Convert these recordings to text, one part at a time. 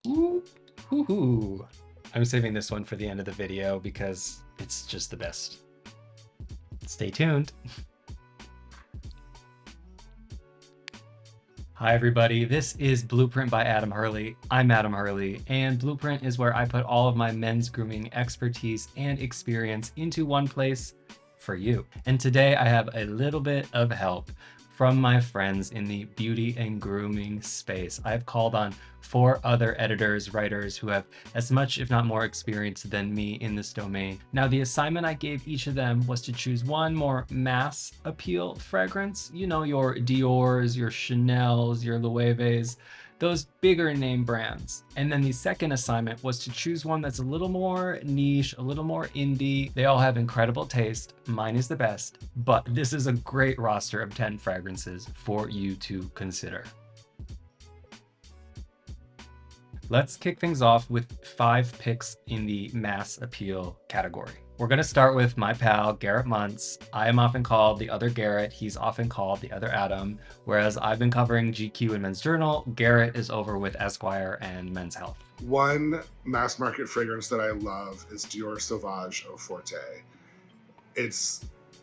Ooh, ooh. I'm saving this one for the end of the video because it's just the best. Stay tuned. Hi everybody, this is Blueprint by Adam Hurly. I'm Adam Hurly, and Blueprint is where I put all of my men's grooming expertise and experience into one place for you. And today I have a little bit of help from my friends in the beauty and grooming space. I've called on 4 other editors, writers who have as much, if not more, experience than me in this domain. Now, the assignment I gave each of them was to choose one more mass appeal fragrance. You know, your Dior's, your Chanel's, your Loewe's, those bigger name brands. And then the second assignment was to choose one that's a little more niche, a little more indie. They all have incredible taste. Mine is the best, but this is a great roster of 10 fragrances for you to consider. Let's kick things off with 5 picks in the mass appeal category. We're going to start with my pal, Garrett Munce. I am often called the other Garrett. He's often called the other Adam. Whereas I've been covering GQ and Men's Journal, Garrett is over with Esquire and Men's Health. One mass market fragrance that I love is Dior Sauvage Eau Forte. It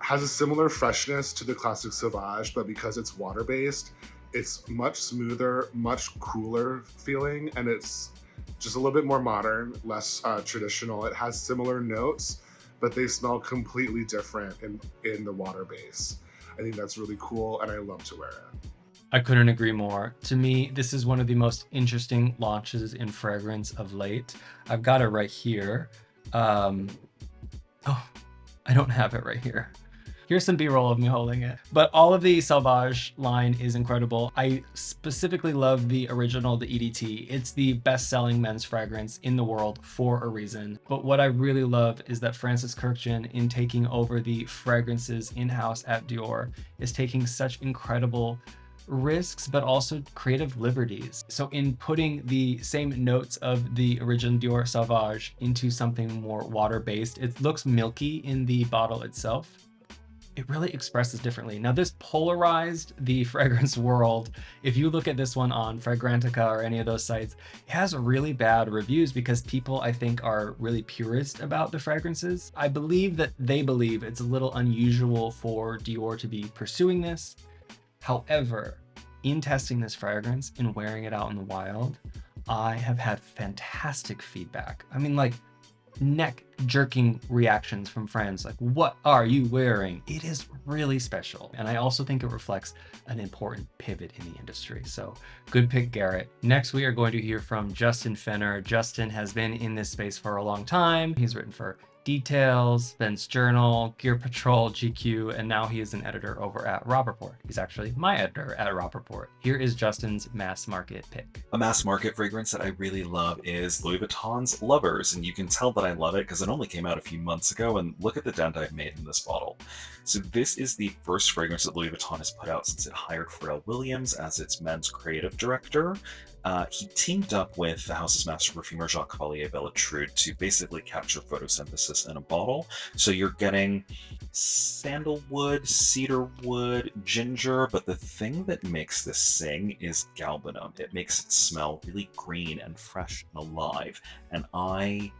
has a similar freshness to the classic Sauvage, but because it's water-based, it's much smoother, much cooler feeling, and it's just a little bit more modern, less traditional. It has similar notes, but they smell completely different in the water base. I think that's really cool, and I love to wear it. I couldn't agree more. To me, this is one of the most interesting launches in fragrance of late. I've got it right here. Oh, I don't have it right here. Here's some B-roll of me holding it. But all of the Sauvage line is incredible. I specifically love the original, the EDT. It's the best-selling men's fragrance in the world for a reason. But what I really love is that Francis Kurkdjian, in taking over the fragrances in-house at Dior, is taking such incredible risks, but also creative liberties. So in putting the same notes of the original Dior Sauvage into something more water-based, it looks milky in the bottle itself. It really expresses differently. Now, this polarized the fragrance world. If you look at this one on Fragrantica or any of those sites, it has really bad reviews because people, I think, are really purist about the fragrances. I believe that they believe it's a little unusual for Dior to be pursuing this. However, in testing this fragrance and wearing it out in the wild, I have had fantastic feedback. I mean, like, neck jerking reactions from friends like, what are you wearing? It is really special. And I also think it reflects an important pivot in the industry. So good pick, Garrett. Next, we are going to hear from Justin Fenner. Justin has been in this space for a long time. He's written for Details, Men's Journal, Gear Patrol, GQ, and now he is an editor over at Robb Report. He's actually my editor at Robb Report. Here is Justin's mass market pick. A mass market fragrance that I really love is Louis Vuitton's Lovers, and you can tell that I love it because it only came out a few months ago, and look at the dent I've made in this bottle. So this is the first fragrance that Louis Vuitton has put out since it hired Pharrell Williams as its men's creative director. He teamed up with the house's master perfumer Jacques Cavallier-Belletrude to basically capture photosynthesis in a bottle. So you're getting sandalwood, cedarwood, ginger, but the thing that makes this sing is galbanum. It makes it smell really green and fresh and alive, and I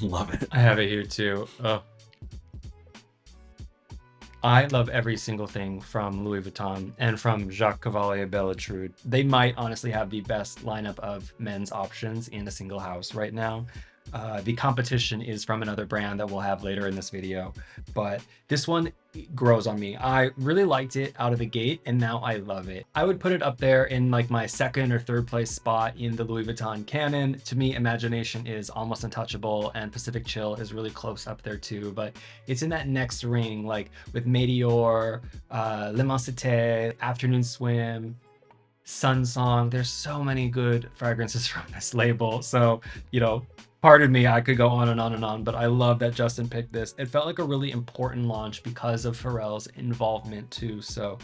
love it. I have it here too. Oh. I love every single thing from Louis Vuitton and from Jacques Cavallier-Belletrude. They might honestly have the best lineup of men's options in a single house right now. The competition is from another brand that we'll have later in this video, but this one grows on me. I really liked it out of the gate, and now I love it. I would put it up there in like my 2nd or 3rd place spot in the Louis Vuitton canon. To me, Imagination is almost untouchable, and Pacific Chill is really close up there too, but it's in that next ring, like with Meteor, L'Immensité, Afternoon Swim, Sun Song. There's so many good fragrances from this label. So, you know, Pardon me, I could go on and on and on, but I love that Justin picked this. It felt like a really important launch because of Pharrell's involvement too. So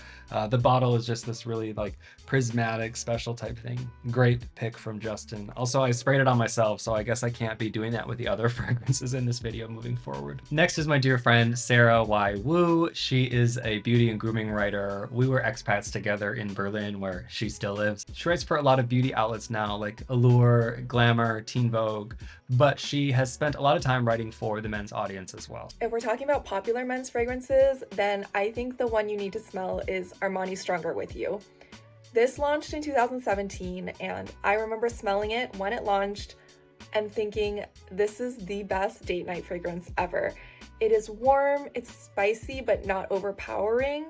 the bottle is just this really like prismatic special type thing. Great pick from Justin. Also, I sprayed it on myself, so I guess I can't be doing that with the other fragrances in this video moving forward. Next is my dear friend, Sarah Y. Wu. She is a beauty and grooming writer. We were expats together in Berlin, where she still lives. She writes for a lot of beauty outlets now, like Allure, Glamour, Teen Vogue, but she has spent a lot of time writing for the men's audience as well. If we're talking about popular men's fragrances, then I think the one you need to smell is Armani Stronger with You. This launched in 2017, and I remember smelling it when it launched and thinking, this is the best date night fragrance ever. It is warm, it's spicy, but not overpowering,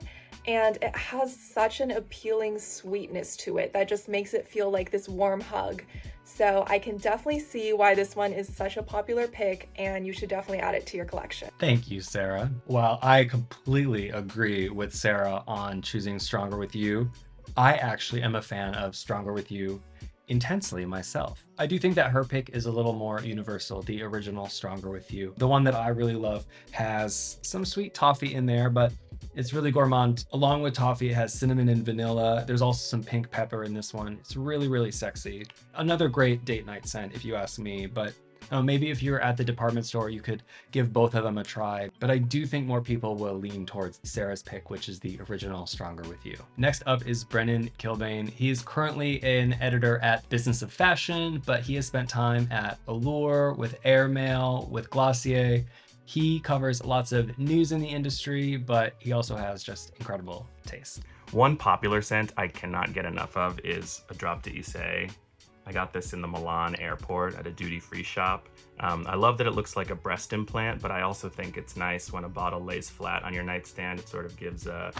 and it has such an appealing sweetness to it that just makes it feel like this warm hug. So I can definitely see why this one is such a popular pick, and you should definitely add it to your collection. Thank you, Sarah. While I completely agree with Sarah on choosing Stronger with You, I actually am a fan of Stronger with You intensely myself. I do think that her pick is a little more universal, the original Stronger with You. The one that I really love has some sweet toffee in there, but it's really gourmand. Along with toffee, it has cinnamon and vanilla. There's also some pink pepper in this one. It's really, really sexy. Another great date night scent, if you ask me, but maybe if you're at the department store, you could give both of them a try. But I do think more people will lean towards Sarah's pick, which is the original Stronger with You. Next up is Brennan Kilbane. He is currently an editor at Business of Fashion, but he has spent time at Allure, with Airmail, with Glossier. He covers lots of news in the industry, but he also has just incredible taste. One popular scent I cannot get enough of is a Drop d'Issey. I got this in the Milan airport at a duty-free shop. I love that it looks like a breast implant, but I also think it's nice when a bottle lays flat on your nightstand. It sort of gives a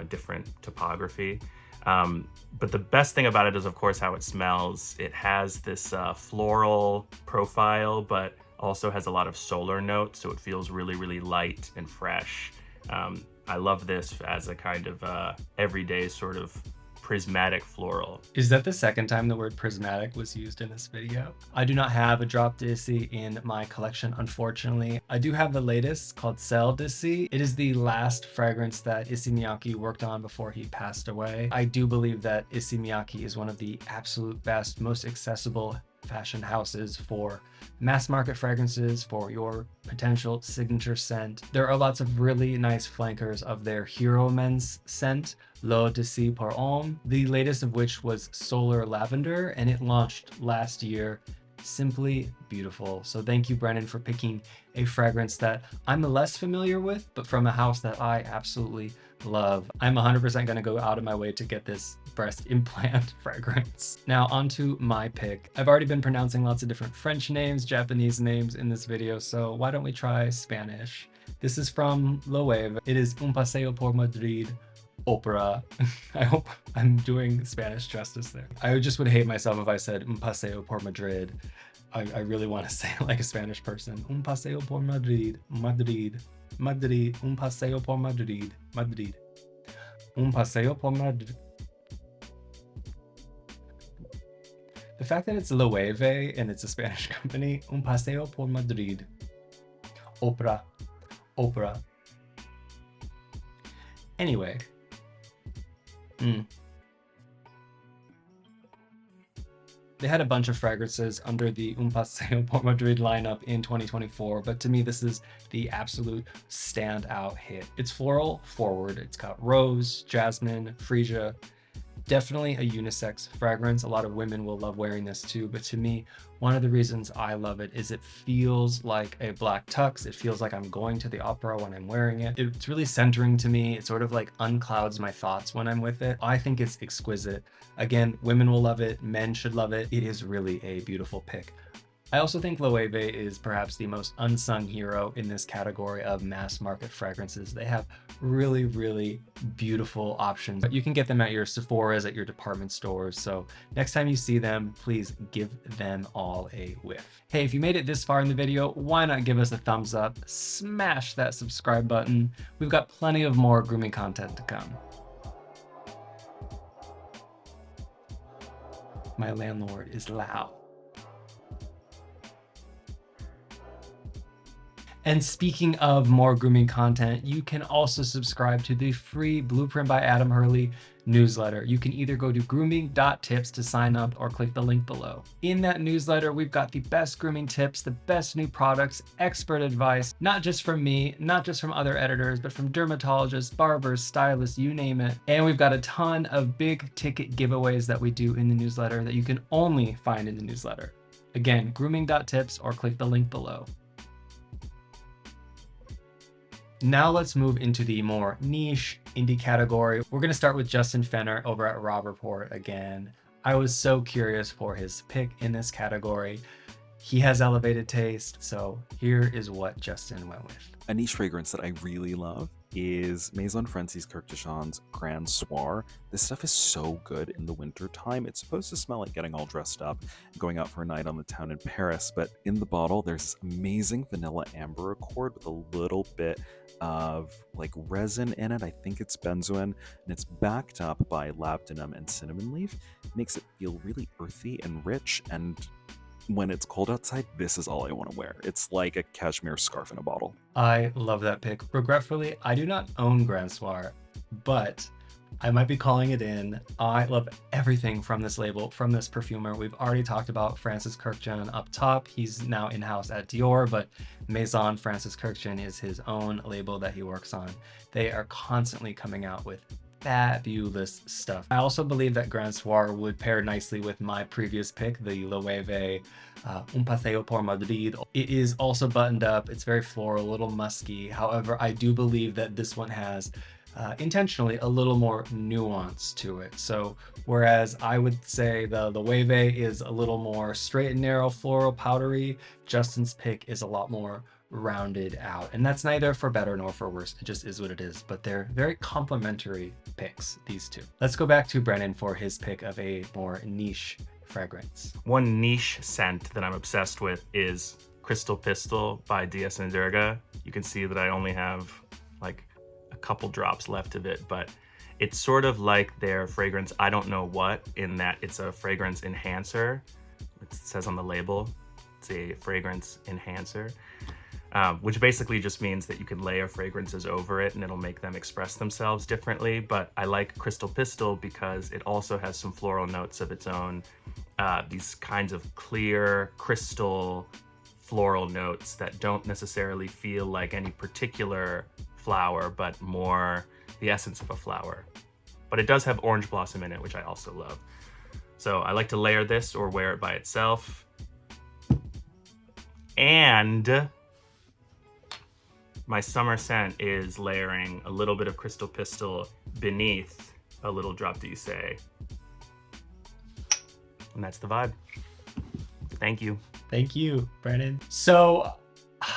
different topography. But the best thing about it is, of course, how it smells. It has this floral profile, but also has a lot of solar notes, so it feels really, really light and fresh. I love this as a kind of everyday sort of prismatic floral. Is that the second time the word prismatic was used in this video? I do not have a Drop d'Issey in my collection, unfortunately. I do have the latest called Celle d'Issey. It is the last fragrance that Issey Miyake worked on before he passed away. I do believe that Issey Miyake is one of the absolute best, most accessible fashion houses for mass market fragrances, for your potential signature scent. There are lots of really nice flankers of their hero men's scent, L'Eau d'Issey pour Homme, the latest of which was Solar Lavender, and it launched last year. Simply beautiful. So thank you, Brennan, for picking a fragrance that I'm less familiar with, but from a house that I absolutely love. I'm 100% going to go out of my way to get this breast implant fragrance. Now onto my pick. I've already been pronouncing lots of different French names, Japanese names in this video, so why don't we try Spanish? This is from Loewe. It is Un Paseo por Madrid Opera. I hope I'm doing Spanish justice there. I just would hate myself if I said Un Paseo por Madrid. I really want to say it like a Spanish person. Un paseo por Madrid, Madrid, Madrid, un paseo por Madrid, Madrid. Un paseo por Madrid. The fact that it's Loewe and it's a Spanish company, Un paseo por Madrid. Opera. Opera. Anyway. They had a bunch of fragrances under the Un Paseo por Madrid lineup in 2024, but to me this is the absolute standout hit. It's floral forward. It's got rose, jasmine, freesia. Definitely a unisex fragrance. A lot of women will love wearing this too, but to me, one of the reasons I love it is it feels like a black tux. It feels like I'm going to the opera when I'm wearing it. It's really centering to me. It sort of like unclouds my thoughts when I'm with it. I think it's exquisite. Again, women will love it. Men should love it. It is really a beautiful pick. I also think Loewe is perhaps the most unsung hero in this category of mass market fragrances. They have really, really beautiful options, but you can get them at your Sephora's, at your department stores. So next time you see them, please give them all a whiff. Hey, if you made it this far in the video, why not give us a thumbs up, smash that subscribe button. We've got plenty of more grooming content to come. My landlord is loud. And speaking of more grooming content, you can also subscribe to the free Blueprint by Adam Hurly newsletter. You can either go to grooming.tips to sign up or click the link below. In that newsletter, we've got the best grooming tips, the best new products, expert advice, not just from me, not just from other editors, but from dermatologists, barbers, stylists, you name it. And we've got a ton of big ticket giveaways that we do in the newsletter that you can only find in the newsletter. Again, grooming.tips or click the link below. Now let's move into the more niche indie category. We're gonna start with Justin Fenner over at Robb Report again. I was so curious for his pick in this category. He has elevated taste, so here is what Justin went with. A niche fragrance that I really love is Maison Francis Kurkdjian's Grand Soir. This stuff is so good in the winter time. It's supposed to smell like getting all dressed up and going out for a night on the town in Paris, but in the bottle there's this amazing vanilla amber accord with a little bit of like resin in it. I think it's benzoin, and it's backed up by labdanum and cinnamon leaf. It makes it feel really earthy and rich, and when it's cold outside, this is all I want to wear. It's like a cashmere scarf in a bottle. I love that pick. Regretfully, I do not own Grand Soir, but I might be calling it in. I love everything from this label, from this perfumer. We've already talked about Francis Kurkdjian up top. He's now in-house at Dior, but Maison Francis Kurkdjian is his own label that he works on. They are constantly coming out with fabulous stuff. I also believe that Grand Soir would pair nicely with my previous pick, the Loewe Un Paseo por Madrid. It is also buttoned up. It's very floral, a little musky. However, I do believe that this one has intentionally a little more nuance to it. So whereas I would say the Loewe is a little more straight and narrow, floral, powdery, Justin's pick is a lot more rounded out, and that's neither for better nor for worse. It just is what it is, but they're very complementary picks, these two. Let's go back to Brennan for his pick of a more niche fragrance. One niche scent that I'm obsessed with is Crystal Pistol by DS and Durga. You can see that I only have like a couple drops left of it, but it's sort of like their fragrance I don't know what, in that it's a fragrance enhancer. It says on the label it's a fragrance enhancer. Which basically just means that you can layer fragrances over it and it'll make them express themselves differently. But I like Crystal Pistol because it also has some floral notes of its own. These kinds of clear crystal floral notes that don't necessarily feel like any particular flower, but more the essence of a flower. But it does have orange blossom in it, which I also love. So I like to layer this or wear it by itself. And my summer scent is layering a little bit of Crystal Pistol beneath a little drop d'Issei. And that's the vibe. Thank you. Thank you, Brennan. So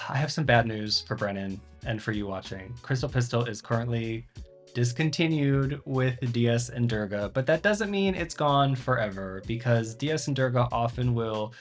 I have some bad news for Brennan and for you watching. Crystal Pistol is currently discontinued with DS and Durga, but that doesn't mean it's gone forever, because DS and Durga often will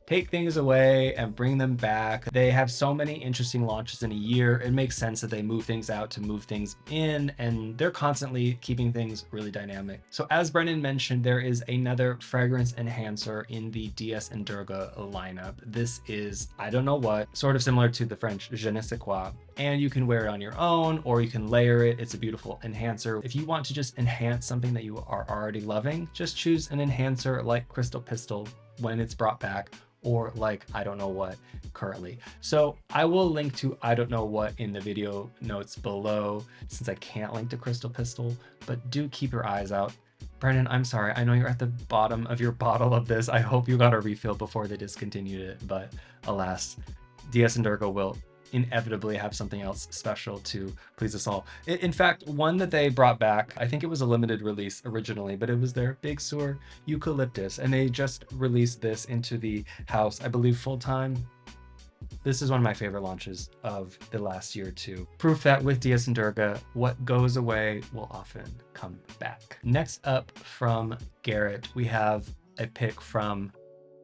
take things away and bring them back. They have so many interesting launches in a year. It makes sense that they move things out to move things in, and they're constantly keeping things really dynamic. So as Brennan mentioned, there is another fragrance enhancer in the DS and Durga lineup. This is, I don't know what, sort of similar to the French Je ne sais quoi. And you can wear it on your own, or you can layer it. It's a beautiful enhancer. If you want to just enhance something that you are already loving, just choose an enhancer like Crystal Pistol when it's brought back, or like I don't know what currently. So I will link to I don't know what in the video notes below, since I can't link to Crystal Pistol, but do keep your eyes out. Brennan, I'm sorry, I know you're at the bottom of your bottle of this. I hope you got a refill before they discontinued it, but alas, DS and Durga will inevitably have something else special to please us all. In fact, one that they brought back, I think it was a limited release originally, but it was their Big Sur Eucalyptus, and they just released this into the house, I believe full time. This is one of my favorite launches of the last year too. Proof that with DS and Durga, what goes away will often come back. Next up from Garrett, we have a pick from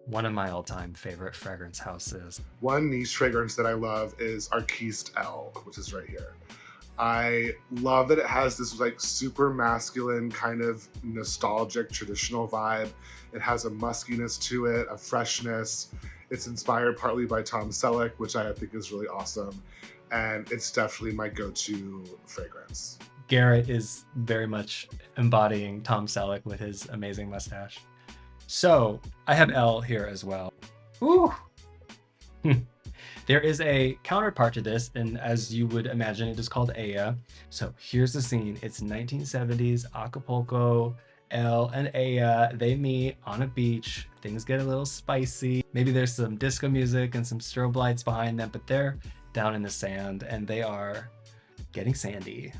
one of my all-time favorite fragrance houses. One niche fragrance that I love is Arquiste L, which is right here. I love that it has this like super masculine kind of nostalgic traditional vibe. It has a muskiness to it, a freshness. It's inspired partly by Tom Selleck, which I think is really awesome. And it's definitely my go-to fragrance. Garrett is very much embodying Tom Selleck with his amazing mustache. So I have Elle here as well. Ooh. There is a counterpart to this, and as you would imagine, it is called Aya. So here's the scene. It's 1970s Acapulco. Elle and Aya, they meet on a beach. Things get a little spicy. Maybe there's some disco music and some strobe lights behind them, but they're down in the sand and they are getting sandy.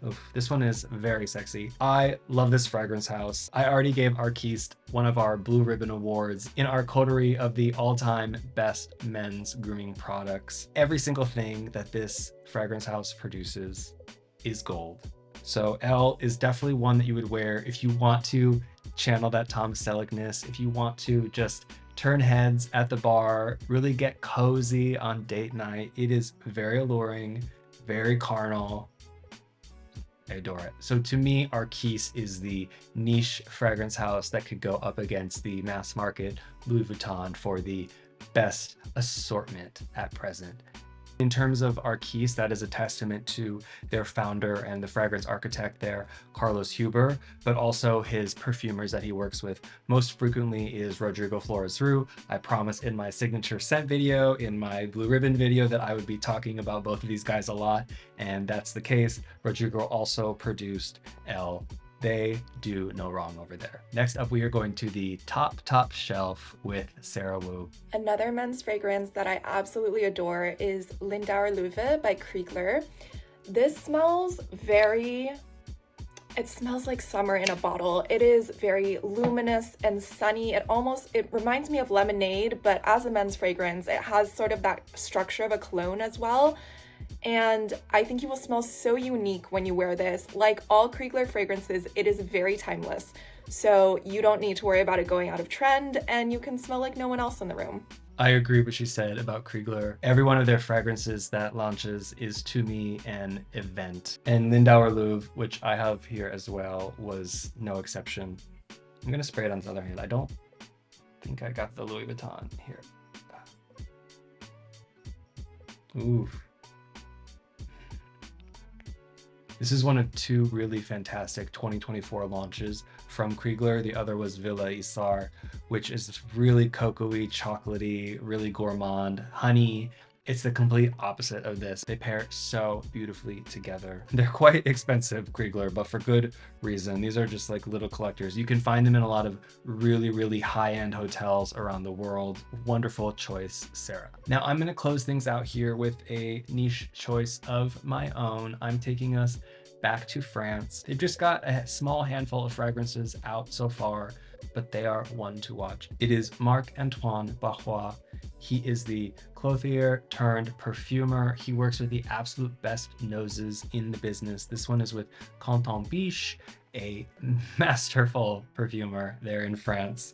Oof, this one is very sexy. I love this fragrance house. I already gave Arquiste one of our Blue Ribbon Awards in our coterie of the all-time best men's grooming products. Every single thing that this fragrance house produces is gold. So Elle is definitely one that you would wear if you want to channel that Tom Selleckness, if you want to just turn heads at the bar, really get cozy on date night. It is very alluring, very carnal. I adore it. So to me, Arquiste is the niche fragrance house that could go up against the mass market Louis Vuitton for the best assortment at present. In terms of Arquiste, that is a testament to their founder and the fragrance architect there, Carlos Huber, but also his perfumers that he works with. Most frequently is Rodrigo Flores-Roux. I promised in my signature scent video, in my Blue Ribbon video, that I would be talking about both of these guys a lot, and that's the case. Rodrigo also produced Elle. They do no wrong over there. Next up, we are going to the top shelf with Sarah Wu. Another men's fragrance that I absolutely adore is Lindauer Löwe by Kriegler. This smells it smells like summer in a bottle. It is very luminous and sunny. It reminds me of lemonade, but as a men's fragrance, it has sort of that structure of a cologne as well. And I think you will smell so unique when you wear this. Like all Kriegler fragrances, it is very timeless. So you don't need to worry about it going out of trend, and you can smell like no one else in the room. I agree with what she said about Kriegler. Every one of their fragrances that launches is to me an event. And Lindauer Löwe, which I have here as well, was no exception. I'm gonna spray it on the other hand. I don't think I got the Louis Vuitton here. Ooh. This is one of two really fantastic 2024 launches from Kriegler. The other was Villa Isar, which is really cocoa-y, chocolatey, really gourmand, honey. It's the complete opposite of this. They pair so beautifully together. They're quite expensive, Kriegler, but for good reason. These are just like little collectors. You can find them in a lot of really high-end hotels around the world. Wonderful choice, Sarah. Now I'm gonna close things out here with a niche choice of my own. I'm taking us back to France. They've just got a small handful of fragrances out so far, but they are one to watch. It is Marc-Antoine Barrois. He is the clothier turned perfumer. He works with the absolute best noses in the business. This one is with Canton Biche, a masterful perfumer there in France.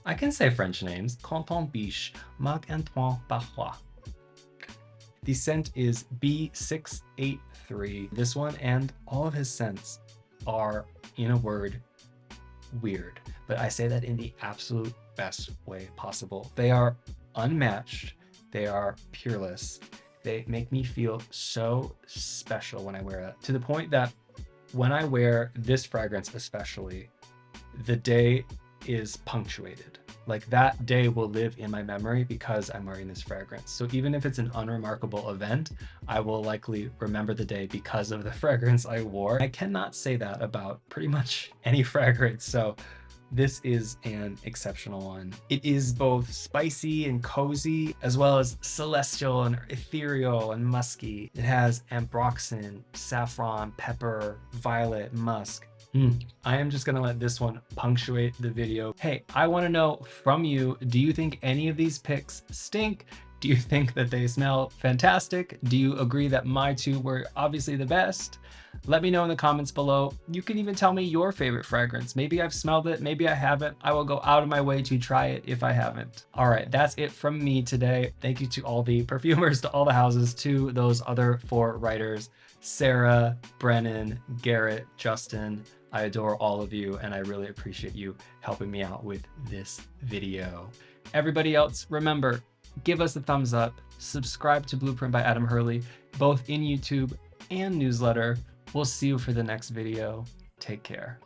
I can say French names. Canton Biche, Marc-Antoine Barrois. The scent is B683. This one and all of his scents are, in a word, weird. But I say that in the absolute best way possible. They are unmatched. They are peerless. They make me feel so special when I wear it, to the point that when I wear this fragrance especially, the day is punctuated. Like that day will live in my memory because I'm wearing this fragrance. So even if it's an unremarkable event, I will likely remember the day because of the fragrance I wore. I cannot say that about pretty much any fragrance. So this is an exceptional one. It is both spicy and cozy, as well as celestial and ethereal and musky. It has ambroxan, saffron, pepper, violet, musk. I am just gonna let this one punctuate the video. Hey, I wanna know from you, do you think any of these picks stink? Do you think that they smell fantastic? Do you agree that my two were obviously the best? Let me know in the comments below. You can even tell me your favorite fragrance. Maybe I've smelled it, maybe I haven't. I will go out of my way to try it if I haven't. All right, that's it from me today. Thank you to all the perfumers, to all the houses, to those other 4 writers, Sarah, Brennan, Garrett, Justin. I adore all of you, and I really appreciate you helping me out with this video. Everybody else, remember, give us a thumbs up, subscribe to Blueprint by Adam Hurly, both in YouTube and newsletter. We'll see you for the next video. Take care.